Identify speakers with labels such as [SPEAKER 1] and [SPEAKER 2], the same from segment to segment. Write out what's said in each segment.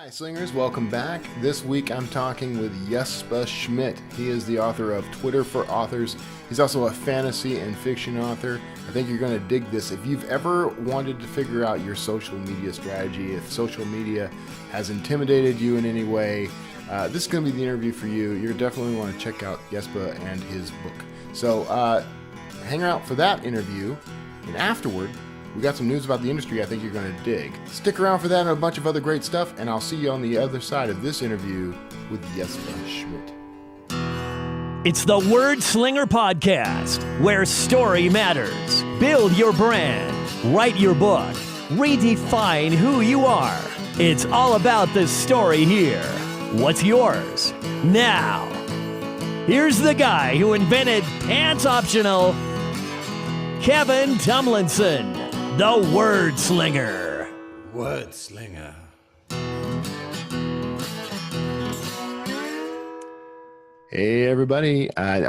[SPEAKER 1] Hi Slingers, welcome back. This week I'm talking with Jesper Schmidt. He is the author of Twitter for Authors. He's also a fantasy and fiction author. I think you're going to dig this. If you've ever wanted to figure out your social media strategy, if social media has intimidated you in any way, this is going to be the interview for you. You're definitely want to check out Jesper and his book. So hang out for that interview, and afterward, we got some news about the industry I think you're going to dig. Stick around for that and a bunch of other great stuff, and I'll see you on the other side of this interview with Jesper Schmidt.
[SPEAKER 2] It's the Wordslinger podcast, where story matters. Build your brand, write your book, redefine who you are. It's all about the story here. What's yours? Now, here's the guy who invented pants optional, Kevin Tomlinson. The Wordslinger.
[SPEAKER 3] Wordslinger.
[SPEAKER 1] Hey, everybody. We're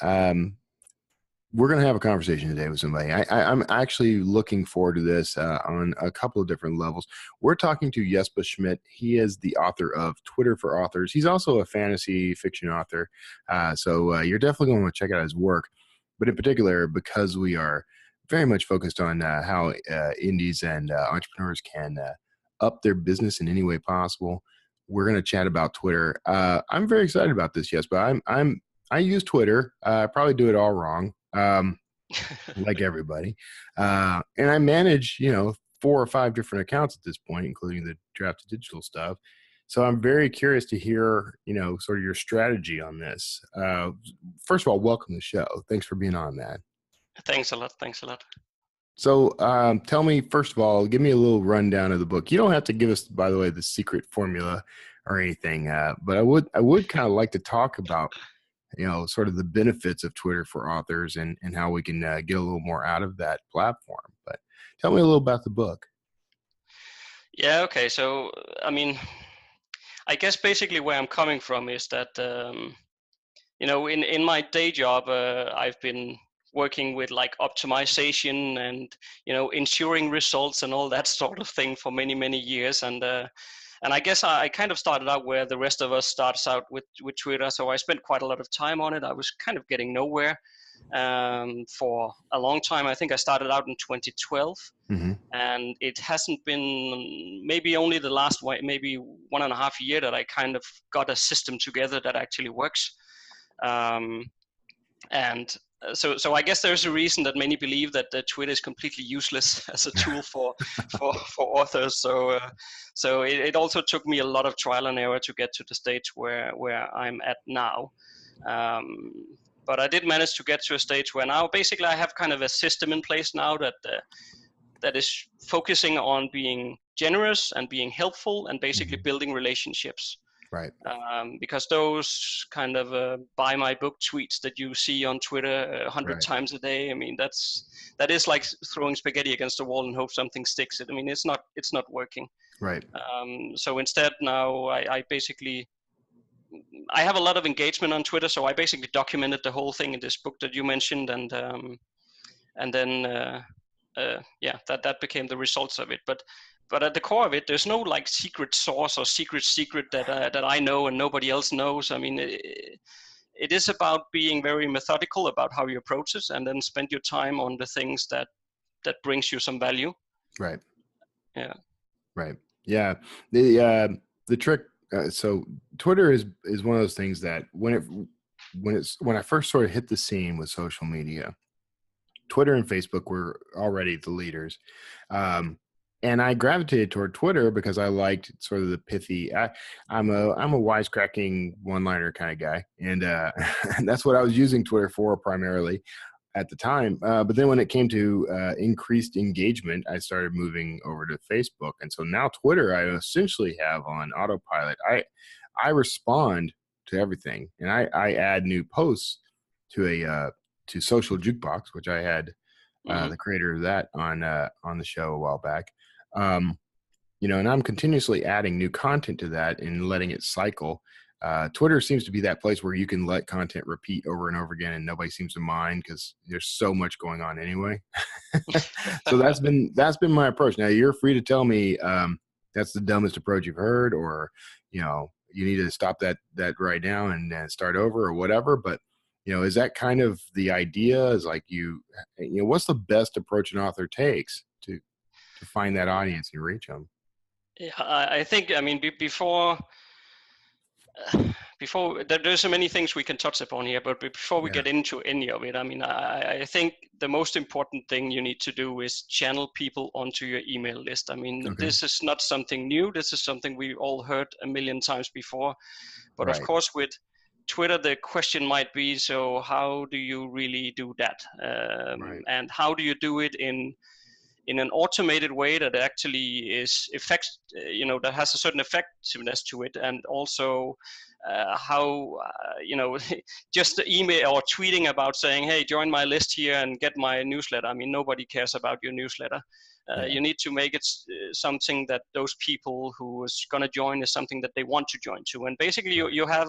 [SPEAKER 1] going to have a conversation today with somebody. I'm actually looking forward to this on a couple of different levels. We're talking to Jesper Schmidt. He is the author of Twitter for Authors. He's also a fantasy fiction author. So you're definitely going to want to check out his work. But in particular, because we are very much focused on how indies and entrepreneurs can up their business in any way possible. We're going to chat about Twitter. I'm very excited about this, Jesper. I use Twitter. I probably do it all wrong, like everybody. And I manage, 4 or 5 different accounts at this point, including the Draft to Digital stuff. So I'm very curious to hear, sort of your strategy on this. First of all, welcome to the show. Thanks for being on, man.
[SPEAKER 4] Thanks a lot.
[SPEAKER 1] So tell me, first of all, give me a little rundown of the book. You don't have to give us, by the way, the secret formula or anything, but I would kind of like to talk about, sort of the benefits of Twitter for Authors and how we can get a little more out of that platform. But tell me a little about the book.
[SPEAKER 4] Yeah, okay. So, I guess basically where I'm coming from is that, in my day job, I've been working with like optimization and ensuring results and all that sort of thing for many years, and I guess I kind of started out where the rest of us starts out with Twitter. So I spent quite a lot of time on it. I was kind of getting nowhere for a long time. I think I started out in 2012, and it hasn't been maybe only the last maybe 1.5 years that I kind of got a system together that actually works. So I guess there's a reason that many believe that Twitter is completely useless as a tool for authors. So it also took me a lot of trial and error to get to the stage where I'm at now. But I did manage to get to a stage where now basically I have kind of a system in place now that is focusing on being generous and being helpful and basically building relationships.
[SPEAKER 1] Right.
[SPEAKER 4] Because those kind of buy my book tweets that you see on Twitter 100 times a day, that is like throwing spaghetti against the wall and hope something sticks. It's not working. Right. So instead now I have a lot of engagement on Twitter, so I basically documented the whole thing in this book that you mentioned, and then that became the results of it. But at the core of it, there's no like secret source or secret that I know and nobody else knows. It is about being very methodical about how you approach it, and then spend your time on the things that brings you some value. Right. Yeah.
[SPEAKER 1] Right. Yeah. The trick. So Twitter is one of those things that when I first sort of hit the scene with social media, Twitter and Facebook were already the leaders. And I gravitated toward Twitter because I liked sort of the pithy. I'm a wisecracking one-liner kind of guy, and that's what I was using Twitter for primarily at the time. But then when it came to increased engagement, I started moving over to Facebook, and so now Twitter I essentially have on autopilot. I respond to everything, and I add new posts to to Social Jukebox, which I had the creator of that on the show a while back. And I'm continuously adding new content to that and letting it cycle. Twitter seems to be that place where you can let content repeat over and over again and nobody seems to mind because there's so much going on anyway. So that's been my approach. Now you're free to tell me that's the dumbest approach you've heard, or, you know, you need to stop that right now and start over or whatever. But, you know, is that kind of the idea? Is like, you know, what's the best approach an author takes to find that audience and reach them?
[SPEAKER 4] Yeah, I think, I mean, before there's so many things we can touch upon here, but before we
[SPEAKER 1] Yeah.
[SPEAKER 4] get into any of it, I mean, I think the most important thing you need to do is channel people onto your email list. I mean,
[SPEAKER 1] Okay.
[SPEAKER 4] this is not something new. This is something we all heard a million times before. But of
[SPEAKER 1] Right.
[SPEAKER 4] course, with Twitter, the question might be, so how do you really do that?
[SPEAKER 1] Right.
[SPEAKER 4] And how do you do it in an automated way that actually is you know, that has a certain effectiveness to it, and also how you know, just the email or tweeting about saying, hey, join my list here and get my newsletter. I mean, nobody cares about your newsletter.
[SPEAKER 1] Yeah.
[SPEAKER 4] You need to make it something that those people who is going to join is something that they want to join to. And basically, you have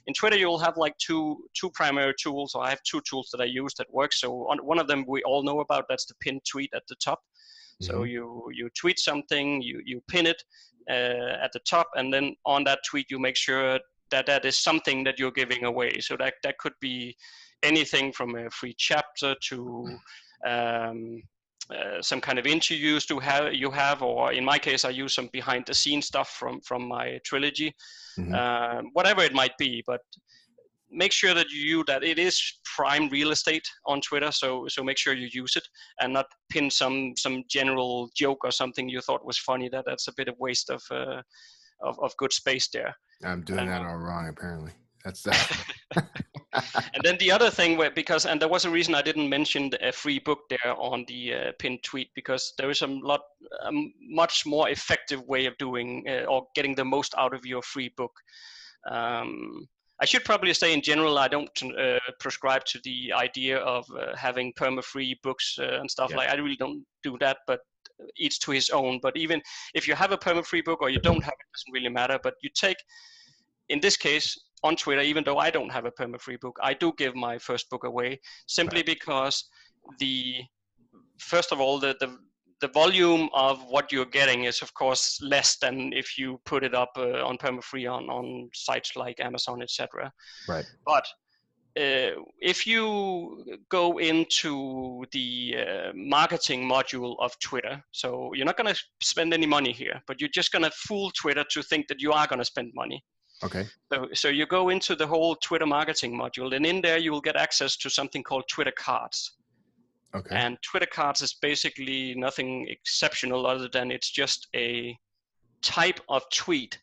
[SPEAKER 4] in Twitter, you'll have like two primary tools. Or I have two tools that I use that work. So one of them we all know about. That's the pinned tweet at the top. So you tweet something, you pin it at the top, and then on that tweet you make sure that that is something that you're giving away. So that could be anything from a free chapter to some kind of interviews you have, or in my case I use some behind the scenes stuff from my trilogy, whatever it might be. But make sure that that it is prime real estate on Twitter. So make sure you use it and not pin some general joke or something you thought was funny. That's a bit of waste of good space there.
[SPEAKER 1] I'm doing that all wrong, apparently. That's
[SPEAKER 4] And then the other thing, and there was a reason I didn't mention a free book there on the pinned tweet, because there is a much more effective way of doing or getting the most out of your free book. I should probably say in general, I don't prescribe to the idea of having perma-free books and stuff. Like, I really don't do that, but each to his own. But even if you have a perma-free book or you don't have it, doesn't really matter. But you take, in this case, on Twitter, even though I don't have a perma-free book, I do give my first book away, simply because first of all, the volume of what you're getting is, of course, less than if you put it up on perma-free on sites like Amazon, etc.
[SPEAKER 1] right.
[SPEAKER 4] But if you go into the marketing module of Twitter, so you're not going to spend any money here, but you're just going to fool Twitter to think that you are going to spend money.
[SPEAKER 1] Okay.
[SPEAKER 4] So you go into the whole Twitter marketing module, and in there you will get access to something called Twitter cards.
[SPEAKER 1] Okay.
[SPEAKER 4] And Twitter cards is basically nothing exceptional other than it's just a type of tweet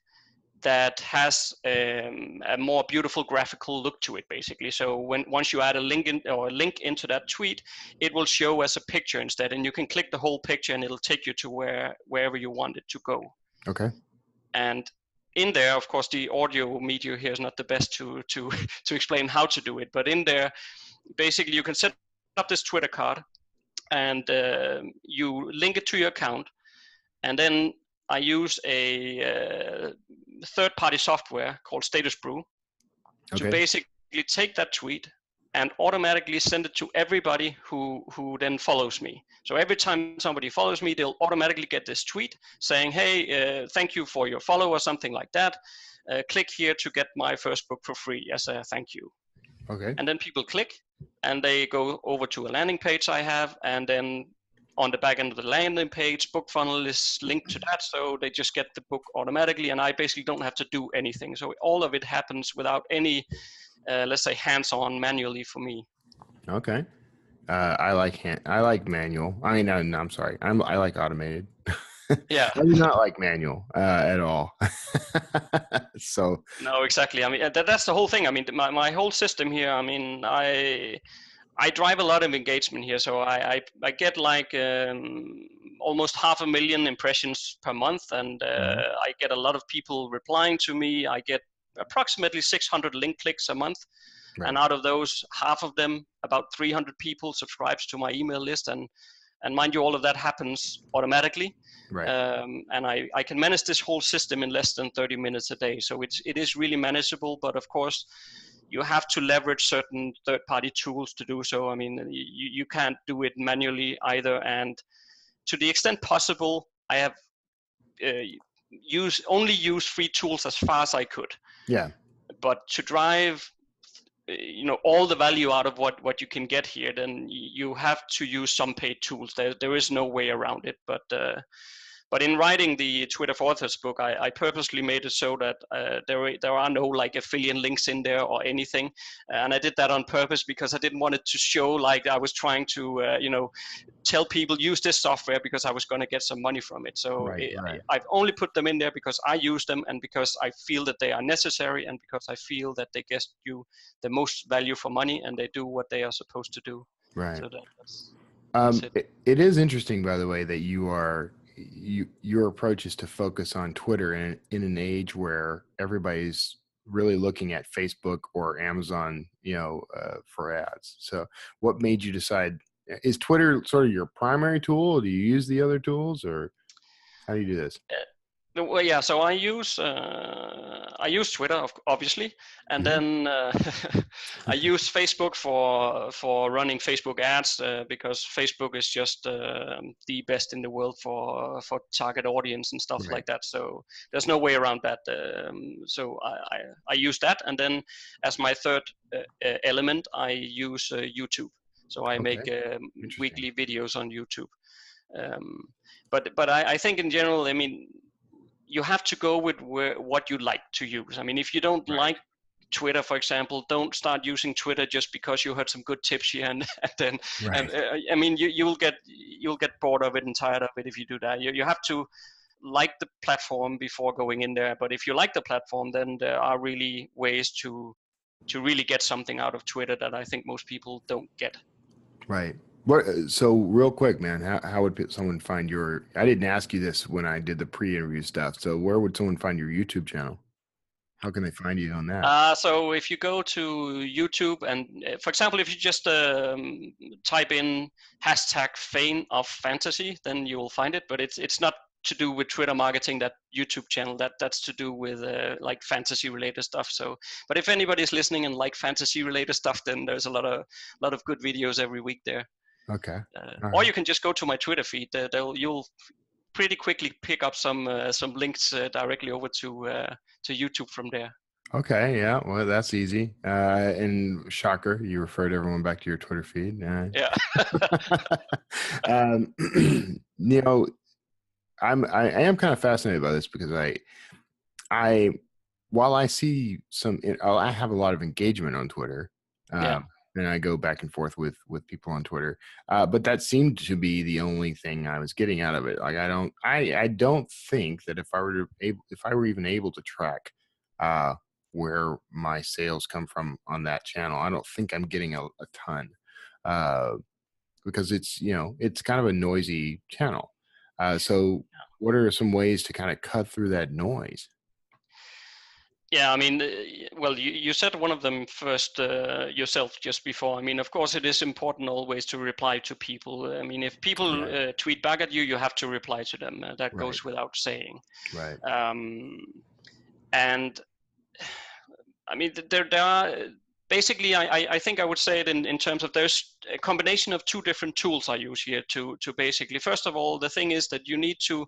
[SPEAKER 4] that has a more beautiful graphical look to it, basically. So once you add a link into that tweet, it will show as a picture instead, and you can click the whole picture and it'll take you to wherever you want it to go.
[SPEAKER 1] Okay.
[SPEAKER 4] And in there, of course, the audio media here is not the best to explain how to do it, but in there, basically you can set up this Twitter card and you link it to your account, and then I use a third-party software called Status Brew to basically take that tweet and automatically send it to everybody who then follows me. So every time somebody follows me, they'll automatically get this tweet saying, hey, thank you for your follow, or something like that. Click here to get my first book for free as a thank you.
[SPEAKER 1] Okay.
[SPEAKER 4] And then people click and they go over to a landing page I have, and then on the back end of the landing page, BookFunnel is linked to that, so they just get the book automatically, and I basically don't have to do anything. So all of it happens without any, let's say, hands-on manually for me.
[SPEAKER 1] Okay. I like manual. I mean, no, I'm sorry. I like automated.
[SPEAKER 4] Yeah.
[SPEAKER 1] I do not like manual at all. So.
[SPEAKER 4] No, exactly. I mean, that's the whole thing. I mean, my whole system here, I mean, I drive a lot of engagement here, so I get like almost 500,000 impressions per month, and I get a lot of people replying to me. I get approximately 600 link clicks a month, and out of those, half of them, about 300 people, subscribes to my email list, and mind you, all of that happens automatically.
[SPEAKER 1] Right.
[SPEAKER 4] And I can manage this whole system in less than 30 minutes a day, so it is really manageable. But of course, you have to leverage certain third-party tools to do so. I mean, you can't do it manually either. And to the extent possible, I have use free tools as far as I could.
[SPEAKER 1] Yeah.
[SPEAKER 4] But to drive all the value out of what you can get here, then you have to use some paid tools. There is no way around it. But in writing the Twitter for Authors book, I purposely made it so that there are no like affiliate links in there or anything, and I did that on purpose because I didn't want it to show like I was trying to tell people use this software because I was going to get some money from it. So
[SPEAKER 1] Right.
[SPEAKER 4] I've only put them in there because I use them and because I feel that they are necessary and because I feel that they get you the most value for money and they do what they are supposed to do.
[SPEAKER 1] Right.
[SPEAKER 4] So that's it.
[SPEAKER 1] It is interesting, by the way, that your approach is to focus on Twitter in an age where everybody's really looking at Facebook or Amazon, for ads. So what made you decide, is Twitter sort of your primary tool? Or do you use the other tools, or how do you do this?
[SPEAKER 4] Well, yeah. So I use Twitter, obviously, and then I use Facebook for running Facebook ads because Facebook is just the best in the world for target audience and stuff like that. So there's no way around that. So I use that, and then as my third element, I use YouTube. So I make weekly videos on YouTube. But I think in general, I mean, you have to go with what you like to use. I mean, if you don't like Twitter, for example, don't start using Twitter just because you heard some good tips here and then. And, I mean, you'll get bored of it and tired of it if you do that. You have to like the platform before going in there. But if you like the platform, then there are really ways to really get something out of Twitter that I think most people don't get.
[SPEAKER 1] Right. So real quick, man, how would someone find your, I didn't ask you this when I did the pre-interview stuff. So where would someone find your YouTube channel? How can they find you on that?
[SPEAKER 4] So if you go to YouTube and, for example, if you just type in #FaneOfFantasy, then you will find it. But it's not to do with Twitter marketing, that YouTube channel. That's to do with like fantasy related stuff. So, but if anybody's listening and like fantasy related stuff, then there's a lot of good videos every week there.
[SPEAKER 1] Okay.
[SPEAKER 4] Or you can just go to my Twitter feed. You'll pretty quickly pick up some links directly over to YouTube from there.
[SPEAKER 1] Okay, yeah, well, that's easy. And shocker, you referred everyone back to your Twitter feed.
[SPEAKER 4] Yeah.
[SPEAKER 1] I am kind of fascinated by this because I while I see I have a lot of engagement on Twitter. And I go back and forth with people on Twitter. But that seemed to be the only thing I was getting out of it. Like I don't think that if I were even able to track where my sales come from on that channel, I don't think I'm getting a ton because it's kind of a noisy channel. So what are some ways to kind of cut through that noise?
[SPEAKER 4] Yeah, I mean, well, you said one of them first yourself just before. I mean, of course, it is important always to reply to people. I mean, if people tweet back at you, you have to reply to them. That goes without saying.
[SPEAKER 1] Right.
[SPEAKER 4] And I mean, there are basically, I think I would say it in terms of there's a combination of two different tools I use here to basically, first of all, the thing is that you need to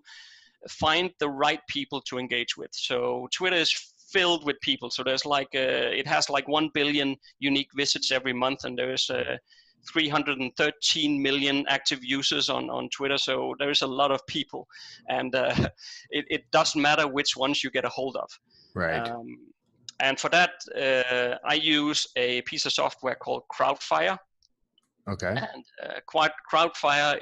[SPEAKER 4] find the right people to engage with. So Twitter is filled with people. So there's like it has like 1 billion unique visits every month, and there's 313 million active users on Twitter. So there's a lot of people, and it doesn't matter which ones you get a hold of.
[SPEAKER 1] Right.
[SPEAKER 4] And for that, I use a piece of software called Crowdfire.
[SPEAKER 1] Okay.
[SPEAKER 4] And Crowdfire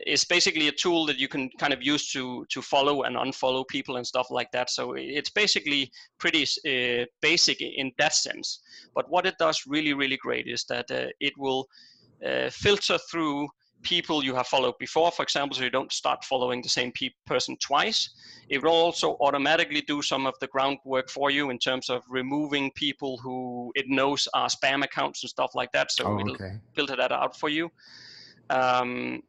[SPEAKER 4] is basically a tool that you can kind of use to follow and unfollow people and stuff like that. So it's basically pretty basic in that sense. But what it does really, really great is that it will filter through people you have followed before, for example, so you don't start following the same person twice. It will also automatically do some of the groundwork for you in terms of removing people who it knows are spam accounts and stuff like that. So it'll filter that out for you. And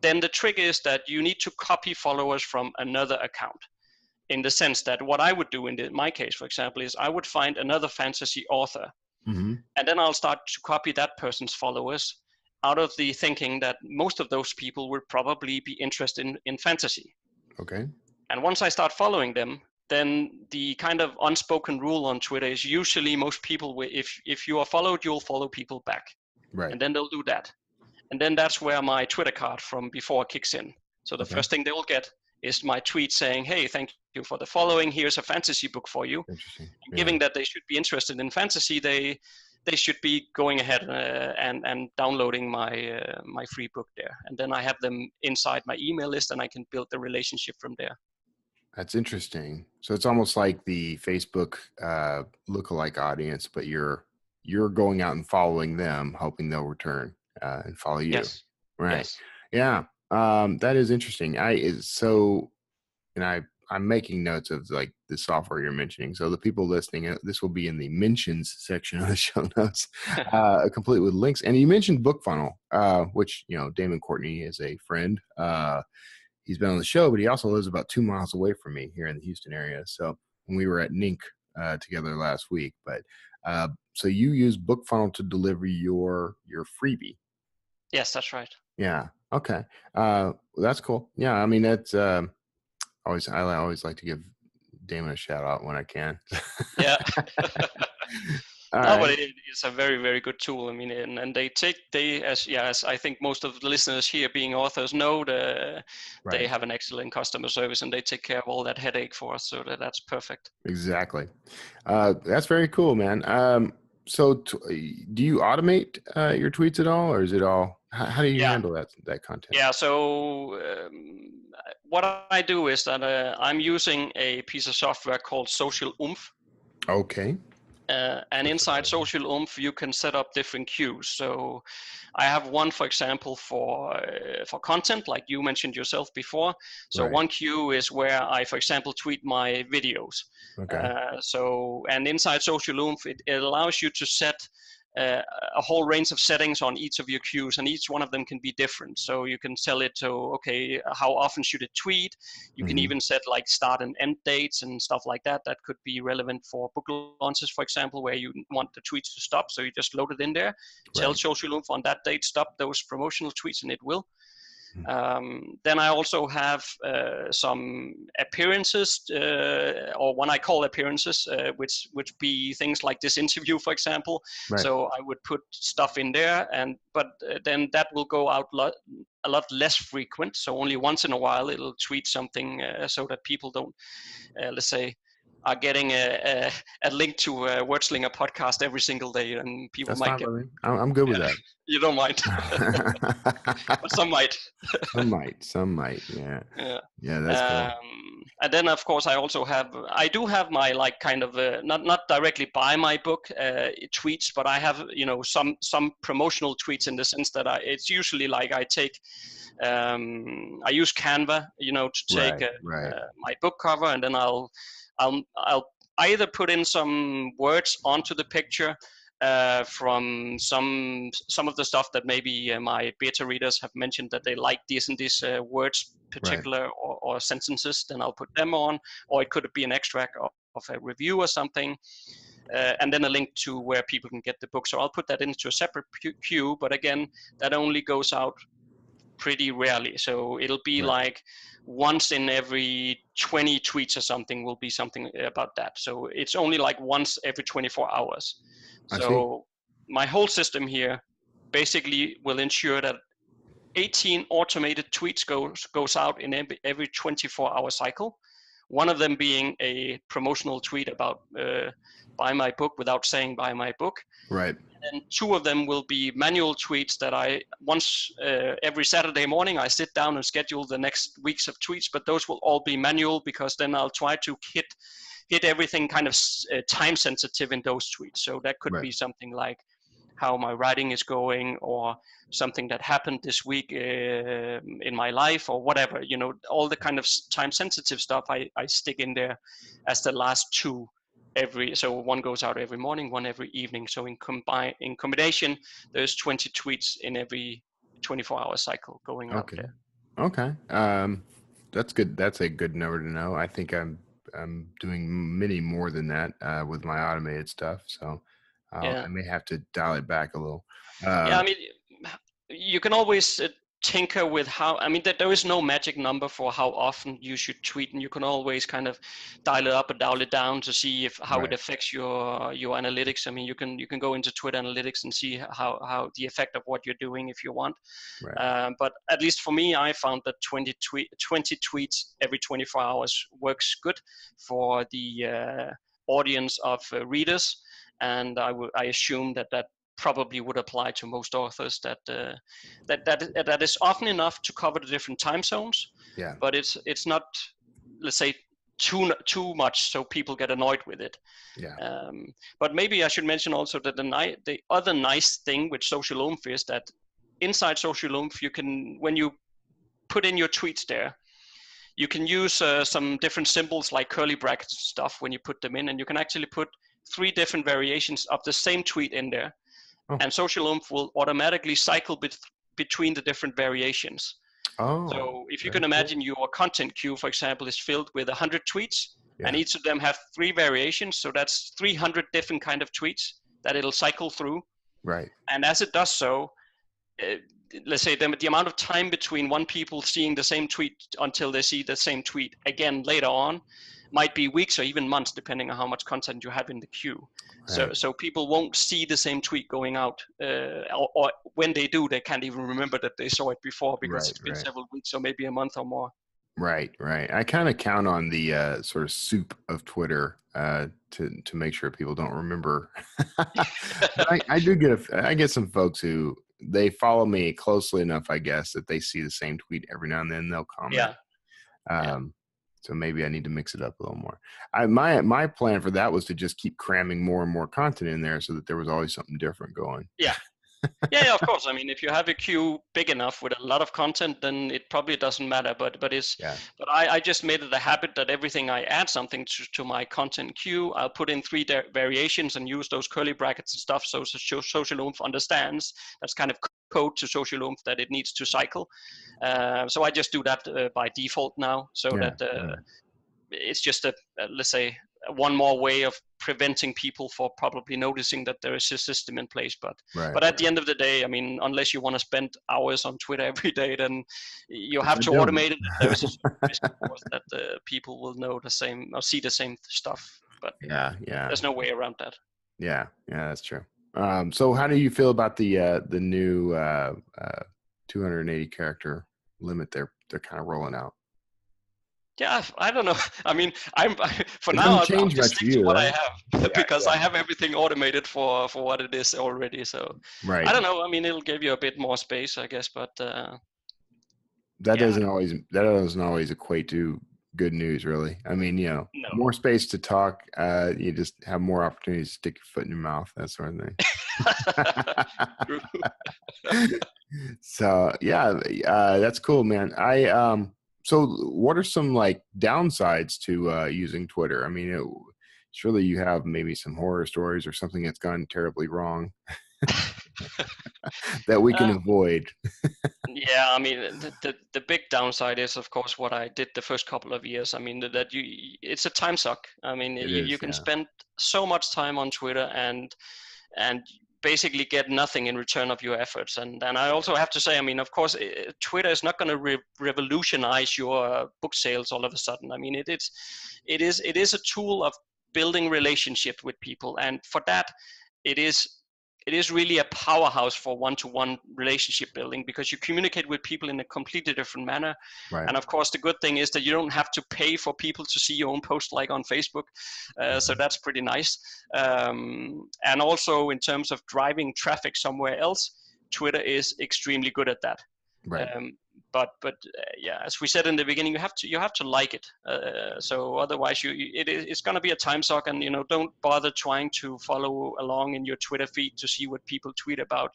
[SPEAKER 4] then the trick is that you need to copy followers from another account, in the sense that what I would do in my case, for example, is I would find another fantasy author, and then I'll start to copy that person's followers, out of the thinking that most of those people would probably be interested in fantasy.
[SPEAKER 1] Okay.
[SPEAKER 4] And once I start following them, then the kind of unspoken rule on Twitter is usually most people, if you are followed, you'll follow people back.
[SPEAKER 1] Right.
[SPEAKER 4] And then they'll do that. And then that's where my Twitter card from before kicks in. So the
[SPEAKER 1] Okay.
[SPEAKER 4] first thing they will get is my tweet saying, hey, thank you for the following. Here's a fantasy book for you.
[SPEAKER 1] Interesting.
[SPEAKER 4] And given that they should be interested in fantasy, they should be going ahead and downloading my free book there. And then I have them inside my email list, and I can build the relationship from there.
[SPEAKER 1] That's interesting. So it's almost like the Facebook lookalike audience, but you're going out and following them, hoping they'll return and follow you.
[SPEAKER 4] Yes.
[SPEAKER 1] Right.
[SPEAKER 4] Yes.
[SPEAKER 1] Yeah. That is interesting. I'm making notes of like the software you're mentioning. So the people listening, this will be in the mentions section of the show notes, complete with links. And you mentioned BookFunnel, which, Damon Courtney is a friend. He's been on the show, but he also lives about 2 miles away from me here in the Houston area. So when we were at NINC together last week, but so you use BookFunnel to deliver your freebie.
[SPEAKER 4] Yes, that's right.
[SPEAKER 1] Yeah. Okay. That's cool. Yeah. I mean, that's I always like to give Damon a shout out when I can.
[SPEAKER 4] Yeah.
[SPEAKER 1] Right.
[SPEAKER 4] But it's a very, very good tool. I mean, and as I think most of the listeners here being authors know, they have an excellent customer service, and they take care of all that headache for us. So that's perfect.
[SPEAKER 1] Exactly. That's very cool, man. So do you automate your tweets at all, or is it all, how do you handle that content?
[SPEAKER 4] Yeah. So what I do is that I'm using a piece of software called Social Oomph.
[SPEAKER 1] Okay.
[SPEAKER 4] And inside Social Oomph, you can set up different queues. So I have one, for example, for content, like you mentioned yourself before. So one queue is where I, for example, tweet my videos.
[SPEAKER 1] Okay.
[SPEAKER 4] And inside Social Oomph, it allows you to set a whole range of settings on each of your queues, and each one of them can be different. So you can tell it to, okay, how often should it tweet? You can even set like start and end dates and stuff like that. That could be relevant for book launches, for example, where you want the tweets to stop. So you just load it in there, tell Social Oomph on that date, stop those promotional tweets, and it will. Then I also have some appearances, or what I call appearances, which would be things like this interview, for example. So I would put stuff in there, but then that will go out a lot less frequent. So only once in a while it'll tweet something so that people don't, let's say, are getting a link to a Wordslinger podcast every single day, and people might get.
[SPEAKER 1] I'm good with that.
[SPEAKER 4] You don't mind, but some might.
[SPEAKER 1] some might. Yeah. That's cool.
[SPEAKER 4] And then, of course, I do have my like kind of not directly buy my book tweets, but I have some promotional tweets in the sense that it's usually like I use Canva, to take my book cover, and then I'll either put in some words onto the picture from some of the stuff that maybe my beta readers have mentioned that they like these and these words particular or sentences, then I'll put them on, or it could be an extract of a review or something, and then a link to where people can get the book. So I'll put that into a separate queue, but again, that only goes out pretty rarely. So it'll be like once in every 20 tweets or something will be something about that. So it's only like once every 24 hours. So my whole system here basically will ensure that 18 automated tweets goes out in every 24-hour cycle. One of them being a promotional tweet about buy my book without saying buy my book.
[SPEAKER 1] Right.
[SPEAKER 4] And 2 of them will be manual tweets that I once every Saturday morning I sit down and schedule the next weeks of tweets, but those will all be manual because then I'll try to hit everything kind of time sensitive in those tweets. So that could be something like how my writing is going, or something that happened this week in my life, or whatever, all the kind of time sensitive stuff I stick in there as the last 2. So one goes out every morning, one every evening. So in combination, there's 20 tweets in every 24-hour cycle going out there.
[SPEAKER 1] Okay. That's good. That's a good number to know. I think I'm doing many more than that with my automated stuff. So I may have to dial it back a little.
[SPEAKER 4] I mean, you can always tinker with how, I mean, that there is no magic number for how often you should tweet, and you can always kind of dial it up or dial it down to see how it affects your analytics. I mean, you can go into Twitter analytics and see how the effect of what you're doing if you want. But at least for me, I found that 20 tweets every 24 hours works good for the audience of readers, and I assume that probably would apply to most authors, that is often enough to cover the different time zones. But it's not, let's say, too much so people get annoyed with it. But maybe I should mention also that the other nice thing with Social Oomph is that inside Social Oomph, you can, when you put in your tweets there, you can use some different symbols like curly brackets stuff when you put them in, and you can actually put 3 different variations of the same tweet in there. And Social Oomph will automatically cycle between the different variations. So if you can imagine your content queue, for example, is filled with 100 tweets, and each of them have 3 variations. So that's 300 different kind of tweets that it'll cycle through. And as it does so, let's say the amount of time between one people seeing the same tweet until they see the same tweet again later on might be weeks or even months, depending on how much content you have in the queue. So people won't see the same tweet going out, or when they do, they can't even remember that they saw it before, because it's been several weeks or maybe a month or more.
[SPEAKER 1] Right. I kind of count on the sort of soup of Twitter to make sure people don't remember. I get some folks who, they follow me closely enough, I guess, that they see the same tweet every now and then. They'll comment. So maybe I need to mix it up a little more. My plan for that was to just keep cramming more and more content in there so that there was always something different going.
[SPEAKER 4] Yeah, of course. I mean, if you have a queue big enough with a lot of content, then it probably doesn't matter. But I just made it a habit that everything I add something to my content queue, I'll put in 3 variations and use those curly brackets and stuff. So Social Oomph understands that's kind of code to Social Oomph that it needs to cycle. So I just do that by default now. So that it's just let's say, one more way of preventing people for probably noticing that there is a system in place. But at the end of the day, I mean, unless you want to spend hours on Twitter every day, then you have to automate it. There is a risk, of course, that people will know the same or see the same stuff. But there's no way around that.
[SPEAKER 1] Yeah, that's true. So how do you feel about the new 280 character limit they're kind of rolling out?
[SPEAKER 4] Yeah, I don't know. I mean, I'm just stick to what I have, because I have everything automated for what it is already. So I don't know. I mean, it'll give you a bit more space, I guess, but
[SPEAKER 1] that doesn't always equate to good news, really. I mean, more space to talk. You just have more opportunities to stick your foot in your mouth, that sort of thing. So that's cool, man. So what are some like downsides to using Twitter? I mean, surely you have maybe some horror stories or something that's gone terribly wrong that we can avoid.
[SPEAKER 4] I mean, the big downside is, of course, what I did the first couple of years. I mean, it's a time suck. I mean, you can spend so much time on Twitter and basically get nothing in return of your efforts. And I also have to say, I mean, of course, Twitter is not going to revolutionize your book sales all of a sudden. I mean, it is a tool of building relationship with people, and for that, it is really a powerhouse for one-to-one relationship building, because you communicate with people in a completely different manner. And of course, the good thing is that you don't have to pay for people to see your own post like on Facebook. So that's pretty nice. And also in terms of driving traffic somewhere else, Twitter is extremely good at that. But as we said in the beginning, you have to like it. So otherwise, it's going to be a time suck, and don't bother trying to follow along in your Twitter feed to see what people tweet about.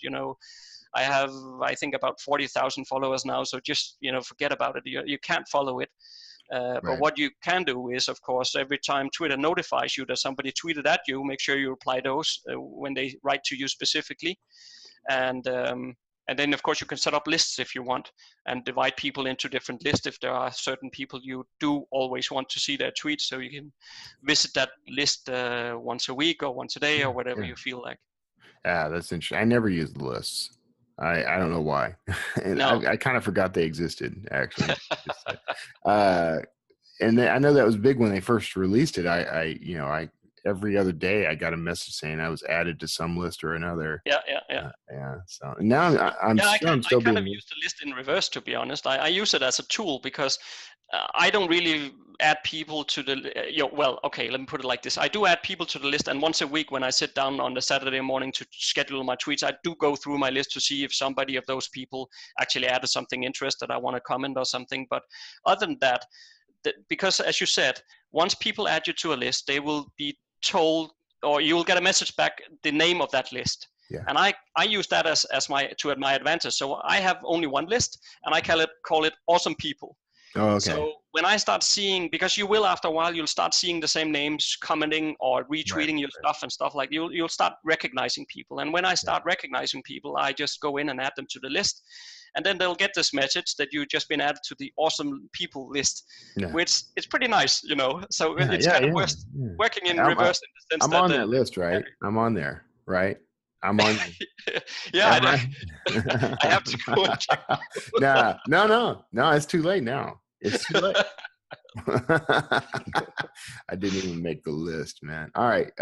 [SPEAKER 4] I have, I think, about 40,000 followers now, so just forget about it. You can't follow it. But what you can do is, of course, every time Twitter notifies you that somebody tweeted at you, make sure you reply those when they write to you specifically, and then, of course, you can set up lists if you want and divide people into different lists if there are certain people you do always want to see their tweets. So you can visit that list once a week or once a day or whatever you feel like.
[SPEAKER 1] Yeah, that's interesting. I never use the lists. I don't know why. And
[SPEAKER 4] No.
[SPEAKER 1] I kind of forgot they existed, actually. And I know that was big when they first released it. I every other day I got a message saying I was added to some list or another.
[SPEAKER 4] Yeah.
[SPEAKER 1] Yeah. So now I'm
[SPEAKER 4] Yeah,
[SPEAKER 1] sure I'm
[SPEAKER 4] I
[SPEAKER 1] still
[SPEAKER 4] kind of
[SPEAKER 1] being.
[SPEAKER 4] use the list in reverse, to be honest. I use it as a tool because I don't really add people to the. Well, okay, let me put it like this: I do add people to the list, and once a week when I sit down on the Saturday morning to schedule my tweets, I do go through my list to see if somebody of those people actually added something interesting that I want to comment or something. But other than that, because as you said, once people add you to a list, they will be told, or you will get a message back, the name of that list.
[SPEAKER 1] Yeah.
[SPEAKER 4] And I use that as my advantage. So I have only one list, and I call it awesome people.
[SPEAKER 1] Oh, okay.
[SPEAKER 4] So when I start seeing, because you will after a while, you'll start seeing the same names commenting or retweeting your stuff and stuff like you'll start recognizing people. And when I start recognizing people, I just go in and add them to the list. And then they'll get this message that you've just been added to the awesome people list, which it's pretty nice, So it's kind of working in reverse in the sense
[SPEAKER 1] I'm on that list, right? I'm on there, right? I'm on.
[SPEAKER 4] Yeah, I have to go and check.
[SPEAKER 1] No, it's too late now. It's too late. I didn't even make the list, man. All right.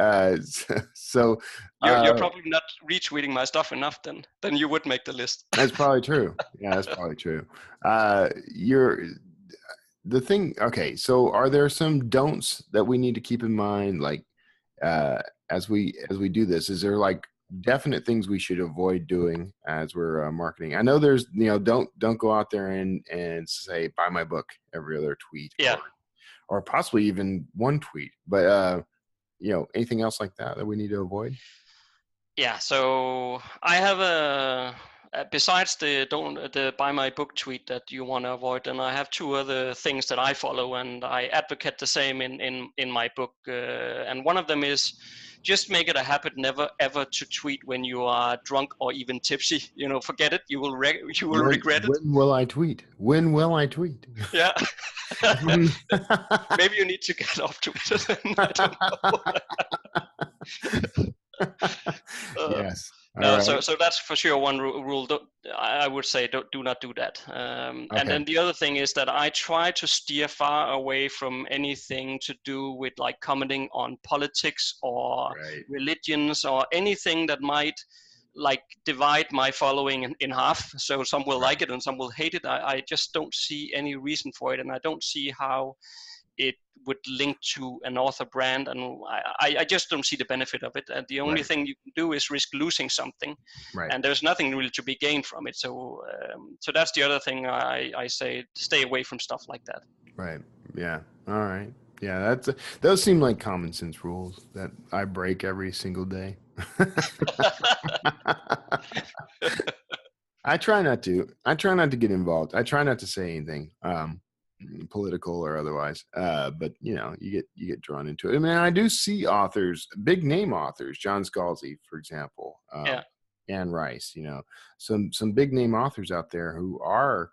[SPEAKER 1] So
[SPEAKER 4] you're probably not retweeting my stuff enough then you would make the list.
[SPEAKER 1] That's probably true. Yeah, that's probably true. The thing. Okay. So are there some don'ts that we need to keep in mind? Like, as we do this, is there like definite things we should avoid doing as we're marketing? I know there's, don't go out there and say, buy my book every other tweet.
[SPEAKER 4] Yeah.
[SPEAKER 1] Or possibly even one tweet, but anything else like that we need to avoid?
[SPEAKER 4] Yeah. So I have besides the buy my book tweet that you want to avoid, and I have two other things that I follow and I advocate the same in my book. And one of them is just make it a habit never ever to tweet when you are drunk or even tipsy. Forget it. You will regret it.
[SPEAKER 1] When will I tweet? When will I tweet?
[SPEAKER 4] Yeah. Maybe you need to get off Twitter then. I don't know.
[SPEAKER 1] Yes.
[SPEAKER 4] No, right. So that's for sure one rule. I would say do not do that. Okay. And then the other thing is that I try to steer far away from anything to do with like commenting on politics or religions or anything that might like divide my following in half. So some will like it and some will hate it. I just don't see any reason for it, and I don't see how it would link to an author brand, and I just don't see the benefit of it. And the only thing you can do is risk losing something, and there's nothing really to be gained from it. So that's the other thing I say: stay away from stuff like that.
[SPEAKER 1] Right. Yeah. All right. Yeah. Those seem like common sense rules that I break every single day. I try not to get involved. I try not to say anything. Political or otherwise, but you get drawn into it. I mean, I do see authors, big name authors, John Scalzi, for example, Anne Rice, some big name authors out there who are,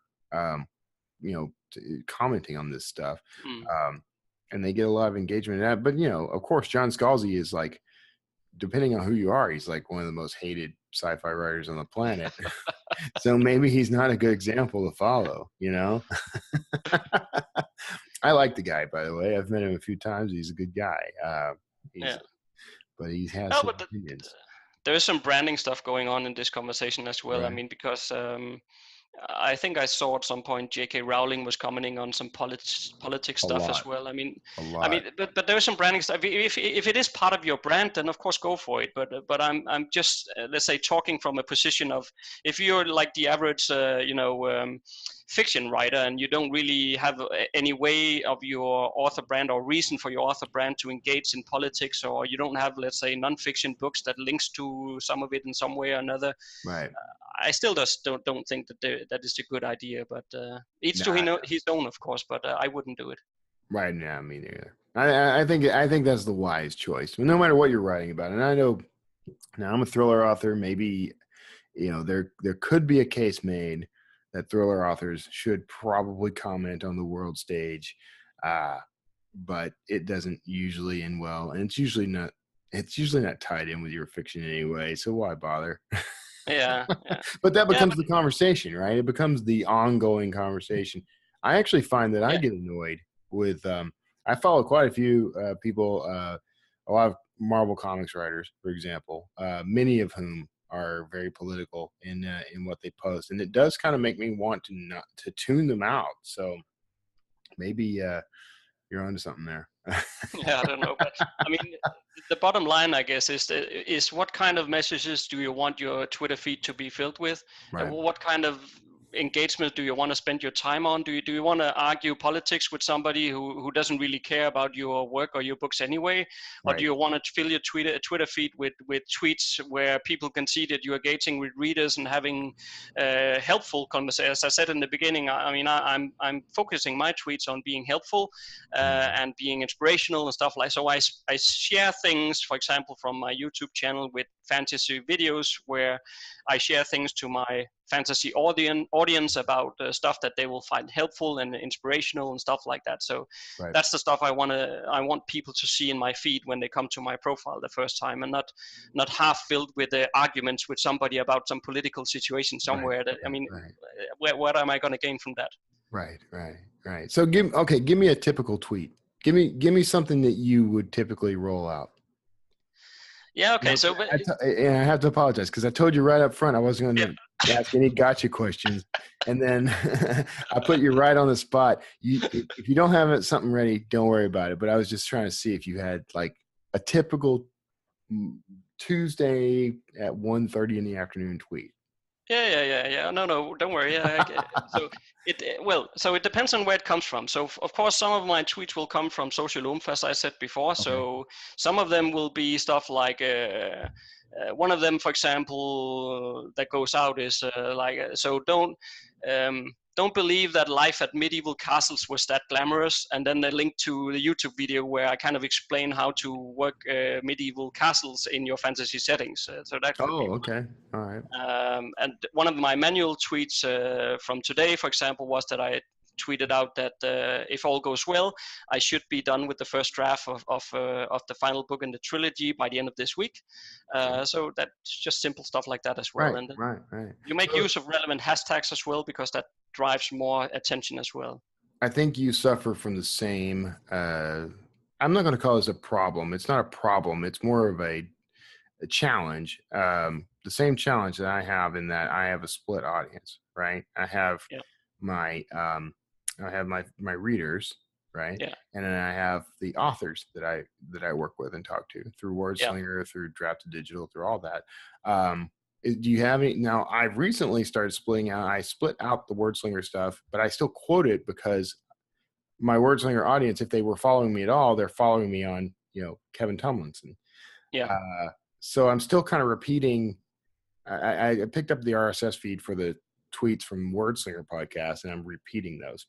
[SPEAKER 1] commenting on this stuff, and they get a lot of engagement in that. But of course, John Scalzi is like, depending on who you are, he's like one of the most hated sci-fi writers on the planet. So maybe he's not a good example to follow, I like the guy, by the way. I've met him a few times. He's a good guy. But he has some opinions.
[SPEAKER 4] There is some branding stuff going on in this conversation as well. Right. I mean, because I think I saw at some point J.K. Rowling was commenting on some politics stuff as well. I mean, but there's some branding stuff. If it is part of your brand, then of course go for it. But I'm just let's say talking from a position of, if you're like the average fiction writer and you don't really have any way of your author brand or reason for your author brand to engage in politics, or you don't have, let's say, non-fiction books that links to some of it in some way or another. Right. I still just don't think that is a good idea, but each to his own, of course. But I wouldn't do it.
[SPEAKER 1] Right now, me neither. I think that's the wise choice, no matter what you're writing about. And I know now I'm a thriller author. Maybe there could be a case made that thriller authors should probably comment on the world stage, but it doesn't usually end well, and it's usually not tied in with your fiction anyway. So why bother?
[SPEAKER 4] Yeah, yeah,
[SPEAKER 1] But that
[SPEAKER 4] yeah,
[SPEAKER 1] becomes the conversation, right? It becomes the ongoing conversation. I actually find that I
[SPEAKER 4] yeah.
[SPEAKER 1] get annoyed with, I follow quite a few people, a lot of Marvel Comics writers, for example, many of whom are very political in what they post. And it does kind of make me want to not to tune them out. So maybe you're onto something there.
[SPEAKER 4] Yeah, I don't know, but I mean, the bottom line, I guess, is what kind of messages do you want your Twitter feed to be filled with? And
[SPEAKER 1] Right.
[SPEAKER 4] what kind of engagement do you want to spend your time on? Do you want to argue politics with somebody who doesn't really care about your work or your books anyway? Or do
[SPEAKER 1] Right.
[SPEAKER 4] you want to fill your Twitter feed with tweets where people can see that you are engaging with readers and having helpful conversations? As I said in the beginning, I'm focusing my tweets on being helpful and being inspirational and stuff like. So I share things, for example, from my YouTube channel with fantasy videos where I share things to my fantasy audience about stuff that they will find helpful and inspirational and stuff like that. So
[SPEAKER 1] Right.
[SPEAKER 4] that's the stuff I want people to see in my feed when they come to my profile the first time, and not half filled with arguments with somebody about some political situation somewhere.
[SPEAKER 1] Right.
[SPEAKER 4] That I mean,
[SPEAKER 1] Right.
[SPEAKER 4] what am I going to gain from that?
[SPEAKER 1] Right, right, right. So give me a typical tweet. Give me something that you would typically roll out.
[SPEAKER 4] Yeah, okay.
[SPEAKER 1] No,
[SPEAKER 4] So
[SPEAKER 1] and I have to apologize because I told you right up front I wasn't going to ask any gotcha questions, and then I put you right on the spot. If you don't have something ready, don't worry about it. But I was just trying to see if you had like a typical Tuesday at 1:30 in the afternoon tweet.
[SPEAKER 4] Yeah. No, don't worry. So it depends on where it comes from. So of course, some of my tweets will come from social oomph, as I said before.
[SPEAKER 1] Okay.
[SPEAKER 4] So some of them will be stuff like one of them, for example, that goes out is so don't believe that life at medieval castles was that glamorous. And then they link to the YouTube video where I kind of explain how to work medieval castles in your fantasy settings. So that could be.
[SPEAKER 1] Okay. All right.
[SPEAKER 4] And one of my manual tweets from today, for example, was that I tweeted out that if all goes well, I should be done with the first draft of the final book in the trilogy by the end of this week. So that's just simple stuff like that as well.
[SPEAKER 1] Right.
[SPEAKER 4] And
[SPEAKER 1] Right.
[SPEAKER 4] you make use of relevant hashtags as well, because that drives more attention as well.
[SPEAKER 1] I think you suffer from the same. I'm not going to call this a problem. It's not a problem. It's more of a challenge. The same challenge that I have in that I have a split audience, right? I have my my readers, right?
[SPEAKER 4] Yeah.
[SPEAKER 1] And then I have the authors that I work with and talk to through Wordslinger, through Draft to Digital, through all that. Do you have any? Now, I've recently started splitting out. I split out the Wordslinger stuff, but I still quote it because my Wordslinger audience, if they were following me at all, they're following me on, Kevin Tomlinson.
[SPEAKER 4] Yeah.
[SPEAKER 1] So I'm still kind of repeating. I picked up the RSS feed for the tweets from Wordslinger podcast, and I'm repeating those.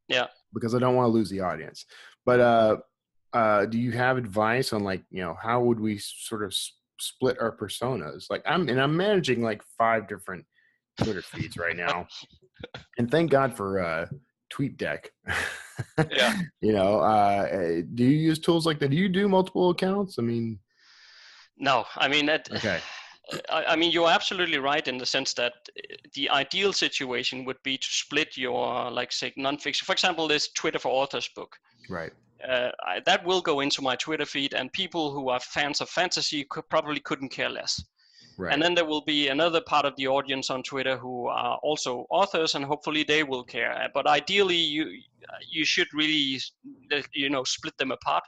[SPEAKER 4] Yeah.
[SPEAKER 1] Because I don't want to lose the audience. But do you have advice on how would we sort of split our personas? Like I'm managing like 5 different Twitter feeds right now, and thank God for TweetDeck.
[SPEAKER 4] Yeah.
[SPEAKER 1] Do you use tools like that? Do you do multiple accounts? I mean,
[SPEAKER 4] no. I mean that.
[SPEAKER 1] Okay.
[SPEAKER 4] I mean, you're absolutely right in the sense that the ideal situation would be to split your, say, nonfiction. For example, this Twitter for Authors book.
[SPEAKER 1] Right.
[SPEAKER 4] That will go into my Twitter feed, and people who are fans of fantasy probably couldn't care less.
[SPEAKER 1] Right.
[SPEAKER 4] And then there will be another part of the audience on Twitter who are also authors, and hopefully they will care. But ideally, you should really, split them apart.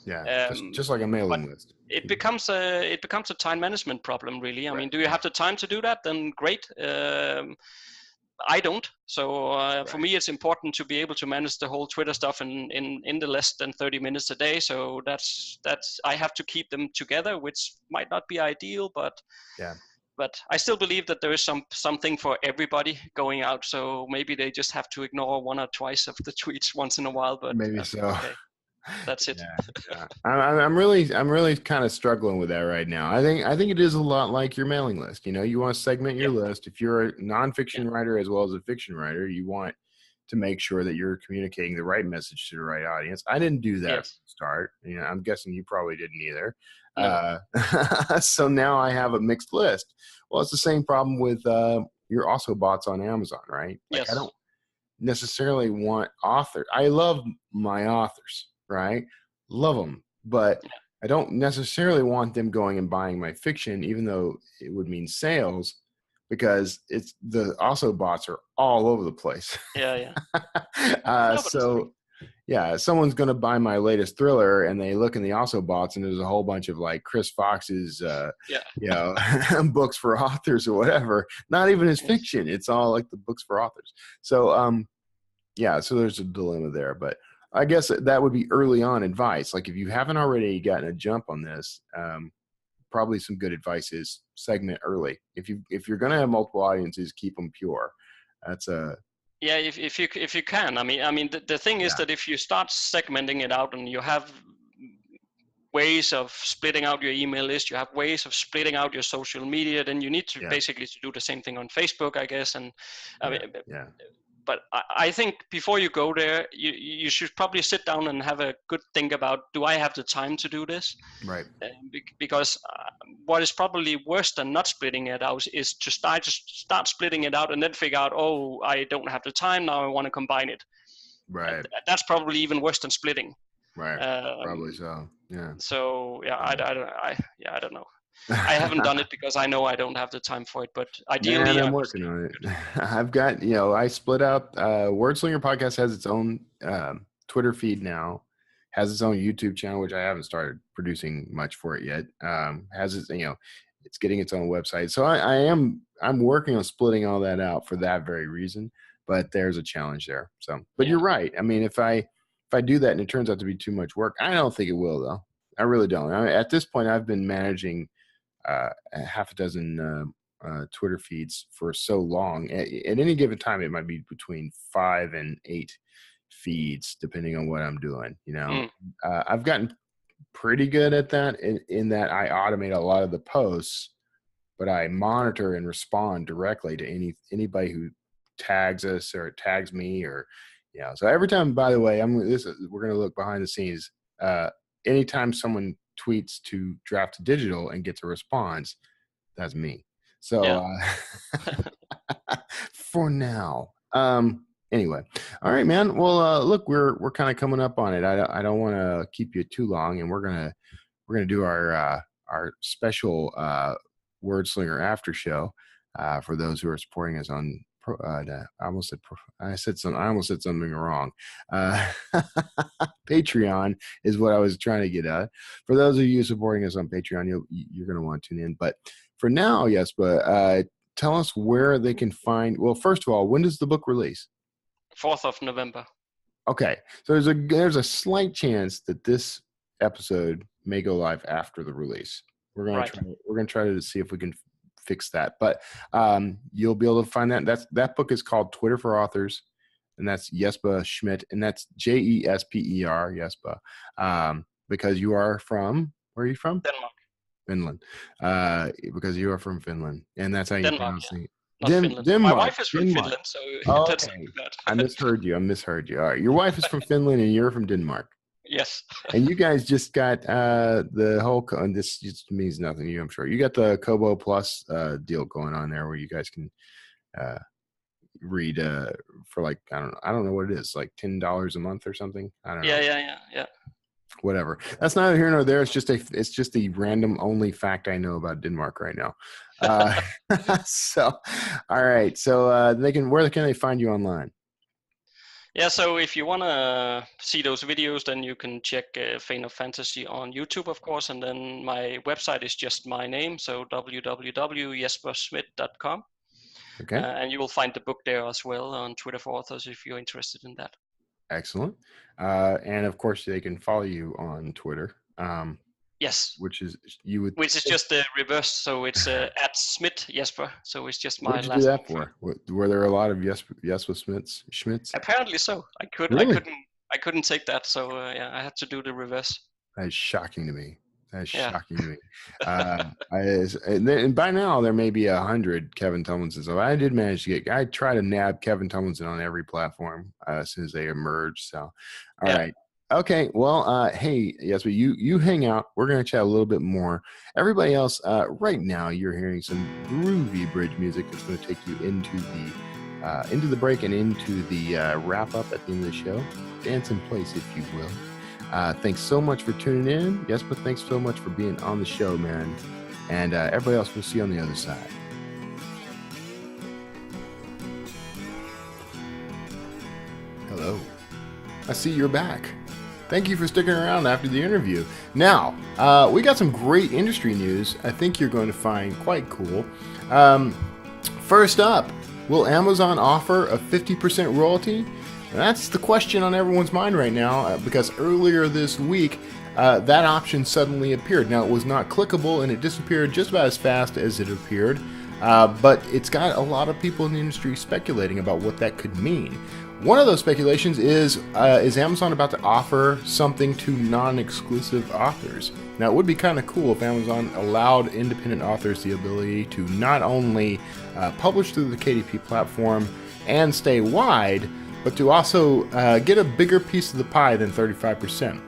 [SPEAKER 1] Yeah, just like a mailing list.
[SPEAKER 4] It becomes a time management problem, really. I mean, do you have the time to do that? Then great. I don't. So for me, it's important to be able to manage the whole Twitter stuff in the less than 30 minutes a day. So that's I have to keep them together, which might not be ideal, but I still believe that there is something for everybody going out. So maybe they just have to ignore 1 or twice of the tweets once in a while. But
[SPEAKER 1] maybe so.
[SPEAKER 4] Okay. That's it.
[SPEAKER 1] Yeah. I'm really kind of struggling with that right now. I think it is a lot like your mailing list. You want to segment your list. If you're a nonfiction writer as well as a fiction writer, you want to make sure that you're communicating the right message to the right audience. I didn't do that
[SPEAKER 4] Yes.
[SPEAKER 1] from the start. I'm guessing you probably didn't either.
[SPEAKER 4] No.
[SPEAKER 1] So now I have a mixed list. Well, it's the same problem with your also bots on Amazon, right? Like I
[SPEAKER 4] Yes.
[SPEAKER 1] don't necessarily want author. I love my authors, right? Love them, but I don't necessarily want them going and buying my fiction, even though it would mean sales, because it's the also bots are all over the place.
[SPEAKER 4] Yeah. No, but it's true.
[SPEAKER 1] So yeah, someone's going to buy my latest thriller and they look in the also bots and there's a whole bunch of like Chris Fox's, books for authors or whatever. Not even his fiction. It's all like the books for authors. So, so there's a dilemma there, but I guess that would be early on advice. Like if you haven't already gotten a jump on this, probably some good advice is segment early. If you're going to have multiple audiences, keep them pure. That's a,
[SPEAKER 4] yeah, if you can. I mean, the thing is that if you start segmenting it out and you have ways of splitting out your email list, you have ways of splitting out your social media, then you need to basically to do the same thing on Facebook, I guess. And but I think before you go there, you should probably sit down and have a good think about, do I have the time to do this?
[SPEAKER 1] Right.
[SPEAKER 4] Because what is probably worse than not splitting it out is to start splitting it out and then figure out, oh, I don't have the time now, I want to combine it.
[SPEAKER 1] Right.
[SPEAKER 4] That's probably even worse than splitting.
[SPEAKER 1] Right. Probably so. Yeah.
[SPEAKER 4] So I don't know. I haven't done it because I know I don't have the time for it, but ideally
[SPEAKER 1] I'm working on it. I've got, I split out, Wordslinger podcast has its own Twitter feed now, has its own YouTube channel, which I haven't started producing much for it yet. Has its, it's getting its own website. So I'm working on splitting all that out for that very reason, but there's a challenge there. So, but you're right. I mean, if I do that and it turns out to be too much work, I don't think it will though. I really don't. At this point, I've been managing half a dozen Twitter feeds for so long. At any given time, it might be between 5 and 8 feeds, depending on what I'm doing. I've gotten pretty good at that in that I automate a lot of the posts, but I monitor and respond directly to anybody who tags us or tags me or, so every time, by the way, we're going to look behind the scenes. Anytime someone tweets to Draft Digital and gets a response, that's me. So for now, anyway, all right, man. Well, look, we're kind of coming up on it. I don't want to keep you too long, and we're gonna do our special Wordslinger after show for those who are supporting us on. I almost said something wrong. Patreon is what I was trying to get at. For those of you supporting us on Patreon, you're going to want to tune in. But for now, Jesper, tell us where they can find. Well, first of all, when does the book release?
[SPEAKER 4] 4th of November.
[SPEAKER 1] Okay, so there's a slight chance that this episode may go live after the release. We're gonna try to see if we can fix that, but you'll be able to find that book is called Twitter for Authors, and that's Jesper Schmidt, and that's Jesper, Jesper, because you are from, where are you from?
[SPEAKER 4] Denmark.
[SPEAKER 1] Finland, because you are from Finland, and that's how you pronounce it.
[SPEAKER 4] Denmark.
[SPEAKER 1] Denmark.
[SPEAKER 4] My wife is from Finland, so that's not too bad.
[SPEAKER 1] I misheard you. All right, your wife is from Finland and you're from Denmark.
[SPEAKER 4] Yes.
[SPEAKER 1] And you guys just got the whole, and this just means nothing to you, I'm sure. You got the Kobo Plus deal going on there where you guys can read for like, I don't know what it is, like $10 a month or something. I don't know.
[SPEAKER 4] Yeah.
[SPEAKER 1] Whatever. That's neither here nor there. It's just a random only fact I know about Denmark right now. So, all right. So where can they find you online?
[SPEAKER 4] Yeah, so if you want to see those videos, then you can check Fane of Fantasy on YouTube, of course, and then my website is just my name, so www.jesperschmidt.com.
[SPEAKER 1] Okay.
[SPEAKER 4] And you will find the book there as well on Twitter for Authors if you're interested in that.
[SPEAKER 1] Excellent. And of course, they can follow you on Twitter.
[SPEAKER 4] Yes.
[SPEAKER 1] Which is
[SPEAKER 4] just the reverse. So it's at Schmidt Jesper. So it's just my
[SPEAKER 1] last name.
[SPEAKER 4] What did you
[SPEAKER 1] do that for? Were there a lot of Jesper Schmidts?
[SPEAKER 4] Apparently so. I couldn't take that. So I had to do the reverse.
[SPEAKER 1] That is shocking to me. That's
[SPEAKER 4] Yeah.
[SPEAKER 1] shocking to me. And by now there may be 100 Kevin Tomlinsons. So I did manage to I try to nab Kevin Tomlinson on every platform as soon as they emerge. So, all
[SPEAKER 4] Yeah.
[SPEAKER 1] right. Okay. Well, hey, Jesper, you hang out. We're going to chat a little bit more. Everybody else, right now you're hearing some groovy bridge music that's going to take you into the break and into the wrap up at the end of the show. Dance in place, if you will. Thanks so much for tuning in. Jesper, thanks so much for being on the show, man. And everybody else, we'll see you on the other side. Hello. I see you're back. Thank you for sticking around after the interview. Now, we got some great industry news I think you're going to find quite cool. First up, will Amazon offer a 50% royalty? And that's the question on everyone's mind right now, because earlier this week, that option suddenly appeared. Now, it was not clickable, and it disappeared just about as fast as it appeared, but it's got a lot of people in the industry speculating about what that could mean. One of those speculations is Amazon about to offer something to non-exclusive authors? Now, it would be kind of cool if Amazon allowed independent authors the ability to not only publish through the KDP platform and stay wide, but to also get a bigger piece of the pie than 35%.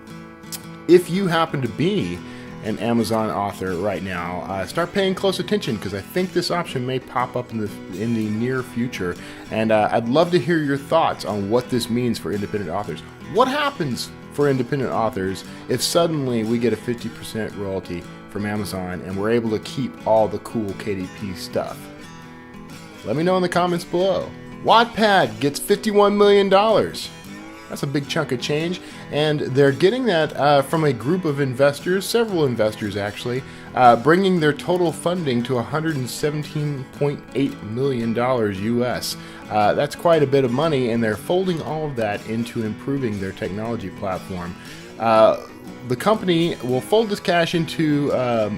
[SPEAKER 1] If you happen to be an Amazon author right now, start paying close attention, because I think this option may pop up in the near future. And I'd love to hear your thoughts on what this means for independent authors. What happens for independent authors if suddenly we get a 50% royalty from Amazon and we're able to keep all the cool KDP stuff? Let me know in the comments below. Wattpad gets $51 million. That's a big chunk of change, and they're getting that from a group of investors, several investors actually, bringing their total funding to $117.8 million US. That's quite a bit of money, and they're folding all of that into improving their technology platform. The company will fold this cash into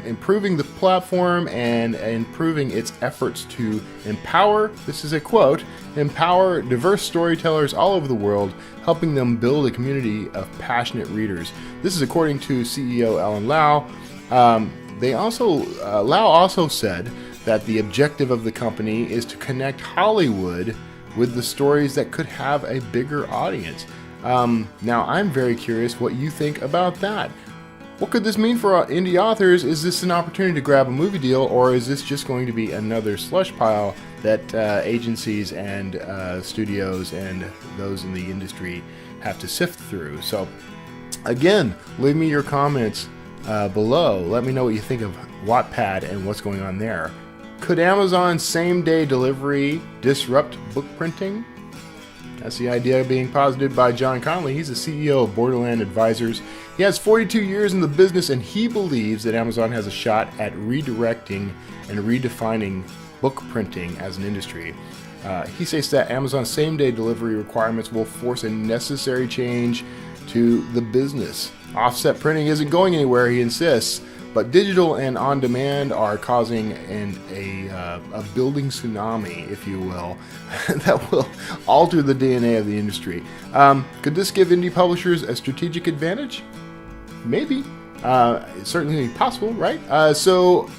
[SPEAKER 1] improving the platform and improving its efforts to empower, this is a quote, empower diverse storytellers all over the world, helping them build a community of passionate readers. This is according to CEO Alan Lau. Lau also said that the objective of the company is to connect Hollywood with the stories that could have a bigger audience. Now, I'm very curious what you think about that. What could this mean for indie authors? Is this an opportunity to grab a movie deal, or is this just going to be another slush pile that agencies and studios and those in the industry have to sift through? So, again, leave me your comments below. Let me know what you think of Wattpad and what's going on there. Could Amazon's same-day delivery disrupt book printing? That's the idea being posited by John Conley. He's the CEO of Borderland Advisors. He has 42 years in the business, and he believes that Amazon has a shot at redirecting and redefining book printing as an industry. He says that Amazon's same-day delivery requirements will force a necessary change to the business. Offset printing isn't going anywhere, he insists, but digital and on-demand are causing a building tsunami, if you will, that will alter the DNA of the industry. Could this give indie publishers a strategic advantage? Maybe. It's certainly possible, right? So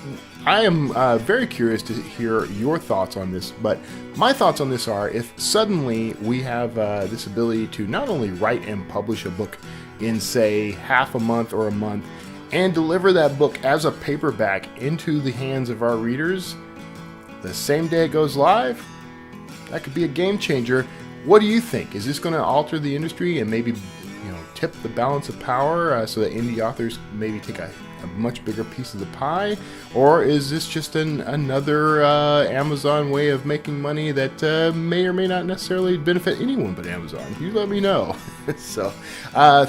[SPEAKER 1] I am very curious to hear your thoughts on this, but my thoughts on this are, if suddenly we have this ability to not only write and publish a book in, say, half a month or a month, and deliver that book as a paperback into the hands of our readers the same day it goes live, that could be a game changer. What do you think? Is this going to alter the industry and maybe, tip the balance of power so that indie authors maybe take a much bigger piece of the pie? Or is this just another Amazon way of making money that may or may not necessarily benefit anyone but Amazon? You let me know. So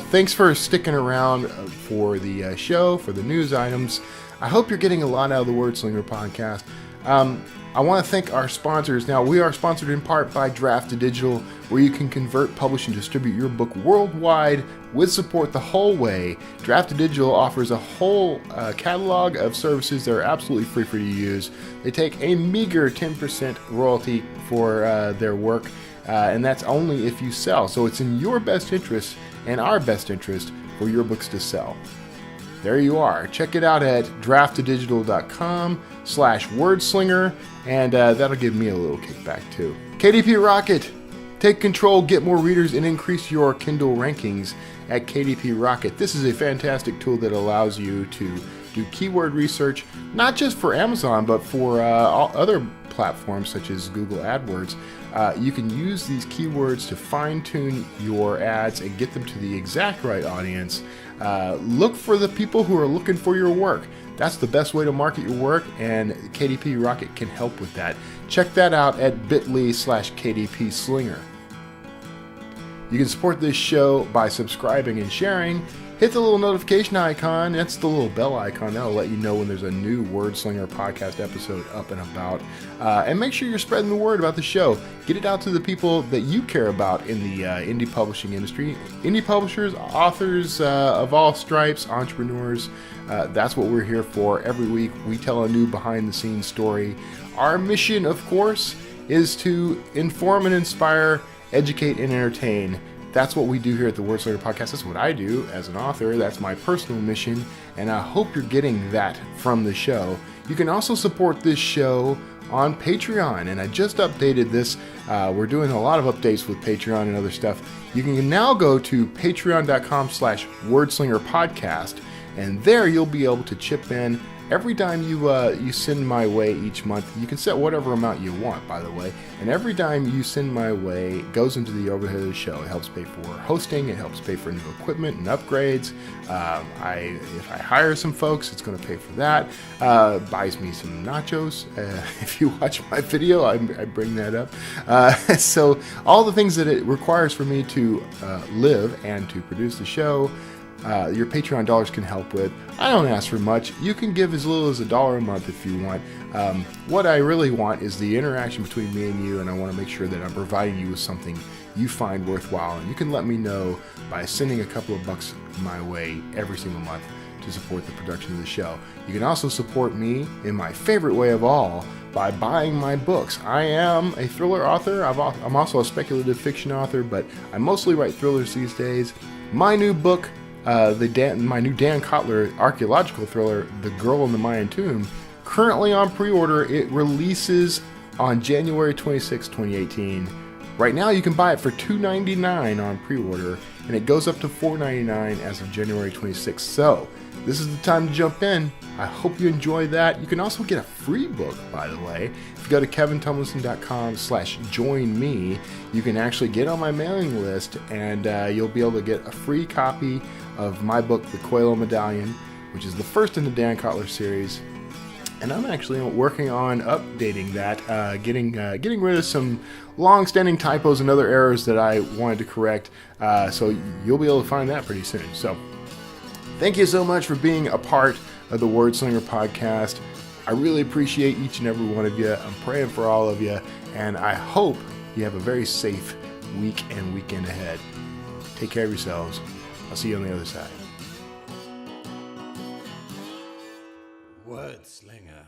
[SPEAKER 1] thanks for sticking around for the show, for the news items. I hope you're getting a lot out of the Wordslinger podcast. I want to thank our sponsors. Now, we are sponsored in part by Draft Digital, where you can convert, publish, and distribute your book worldwide with support the whole way. Draft Digital offers a whole catalog of services that are absolutely free for you to use. They take a meager 10% royalty for their work, and that's only if you sell. So it's in your best interest and our best interest for your books to sell. there you are. Check it out at draftedigital.com/wordslinger, and that'll give me a little kickback too. KDP Rocket, take control, get more readers, and increase your Kindle rankings at KDP Rocket. This is a fantastic tool that allows you to do keyword research, not just for Amazon, but for all other platforms such as Google AdWords. You can use these keywords to fine-tune your ads and get them to the exact right audience. Look for the people who are looking for your work. That's the best way to market your work, and KDP Rocket can help with that. Check that out at bit.ly/KDP Slinger. You can support this show by subscribing and sharing. Hit the little notification icon. That's the little bell icon. That'll let you know when there's a new Wordslinger podcast episode up and about. And make sure you're spreading the word about the show. Get it out to the people that you care about in the indie publishing industry. Indie publishers, authors of all stripes, entrepreneurs. That's what we're here for. Every week we tell a new behind-the-scenes story. Our mission, of course, is to inform and inspire, educate and entertain. That's what we do here at the Wordslinger Podcast. That's what I do as an author. That's my personal mission, and I hope you're getting that from the show. You can also support this show on Patreon, and I just updated this. We're doing a lot of updates with Patreon and other stuff. You can now go to patreon.com/WordslingerPodcast, and there you'll be able to chip in. Every time you send my way each month, you can set whatever amount you want, by the way. And every time you send my way, it goes into the overhead of the show. It helps pay for hosting. It helps pay for new equipment and upgrades. If I hire some folks, it's going to pay for that. Buys me some nachos. If you watch my video, I bring that up. So all the things that it requires for me to live and to produce the show, your Patreon dollars can help with. I don't ask for much. You can give as little as $1 a month if you want. What I really want is the interaction between me and you, and I want to make sure that I'm providing you with something you find worthwhile. And you can let me know by sending a couple of bucks my way every single month to support the production of the show. You can also support me in my favorite way of all, by buying my books. I am a thriller author. I'm also a speculative fiction author, but I mostly write thrillers these days. My new book, my new Dan Kotler archaeological thriller, The Girl in the Mayan Tomb, currently on pre-order. It releases on January 26, 2018. Right now you can buy it for $2.99 on pre-order, and it goes up to $4.99 as of January 26th. So this is the time to jump in. I hope you enjoy that. You can also get a free book, by the way. If you go to kevintumlinson.com/join-me, you can actually get on my mailing list, and you'll be able to get a free copy of my book, The Coelho Medallion, which is the first in the Dan Kotler series. And I'm actually working on updating that, getting rid of some long-standing typos and other errors that I wanted to correct. So you'll be able to find that pretty soon. So thank you so much for being a part of the Wordslinger podcast. I really appreciate each and every one of you. I'm praying for all of you, and I hope you have a very safe week and weekend ahead. Take care of yourselves. I'll see you on the other side.
[SPEAKER 3] Wordslinger.